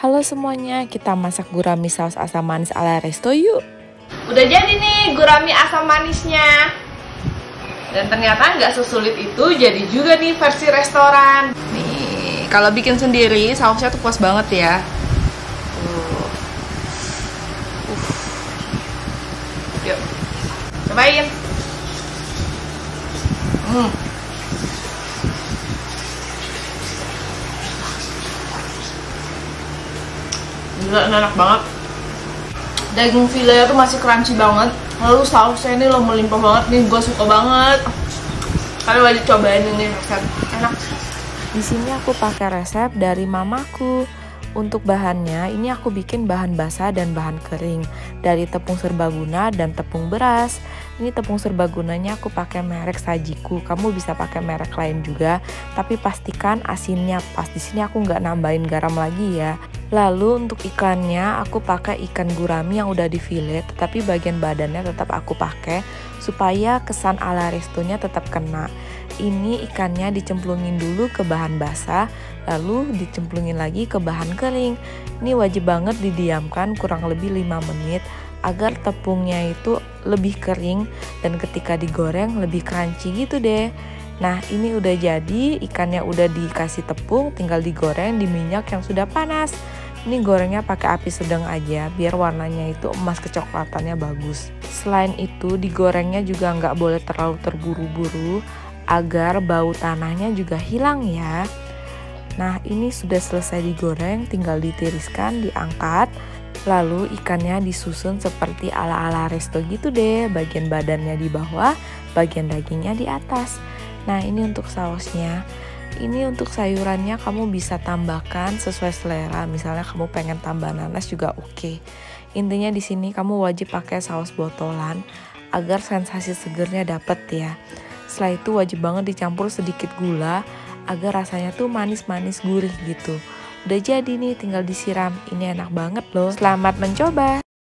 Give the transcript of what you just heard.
Halo semuanya, kita masak gurami saus asam manis ala resto yuk. Udah jadi nih gurami asam manisnya. Dan ternyata nggak sesulit itu jadi juga nih versi restoran. Nih, kalau bikin sendiri sausnya tuh puas banget ya. Yuk, cobain. Gila, enak banget. Daging filenya tuh masih crunchy banget. Lalu sausnya ini lo melimpah banget nih, gue suka banget. Kalian wajib cobain ini resep, enak. Di sini aku pakai resep dari mamaku. Untuk bahannya, ini aku bikin bahan basah dan bahan kering dari tepung serbaguna dan tepung beras. Ini tepung serbagunanya aku pakai merek Sajiku. Kamu bisa pakai merek lain juga, tapi pastikan asinnya pas. Di sini aku nggak nambahin garam lagi ya. Lalu untuk ikannya, aku pakai ikan gurami yang udah di fillet, tetapi bagian badannya tetap aku pakai supaya kesan ala restonya tetap kena. Ini ikannya dicemplungin dulu ke bahan basah, lalu dicemplungin lagi ke bahan kering. Ini wajib banget didiamkan kurang lebih 5 menit agar tepungnya itu lebih kering dan ketika digoreng lebih crunchy gitu deh. Nah, ini udah jadi, ikannya udah dikasih tepung, tinggal digoreng di minyak yang sudah panas. Ini gorengnya pakai api sedang aja biar warnanya itu emas kecoklatannya bagus. Selain itu, digorengnya juga nggak boleh terlalu terburu-buru agar bau tanahnya juga hilang ya. Nah, ini sudah selesai digoreng, tinggal ditiriskan, diangkat. Lalu ikannya disusun seperti ala-ala resto gitu deh, bagian badannya di bawah, bagian dagingnya di atas. Nah, ini untuk sausnya. Ini untuk sayurannya kamu bisa tambahkan sesuai selera. Misalnya kamu pengen tambah nanas juga oke. Intinya di sini kamu wajib pakai saus botolan agar sensasi segernya dapet ya. Setelah itu wajib banget dicampur sedikit gula agar rasanya tuh manis-manis gurih gitu. Udah jadi nih, tinggal disiram. Ini enak banget loh. Selamat mencoba.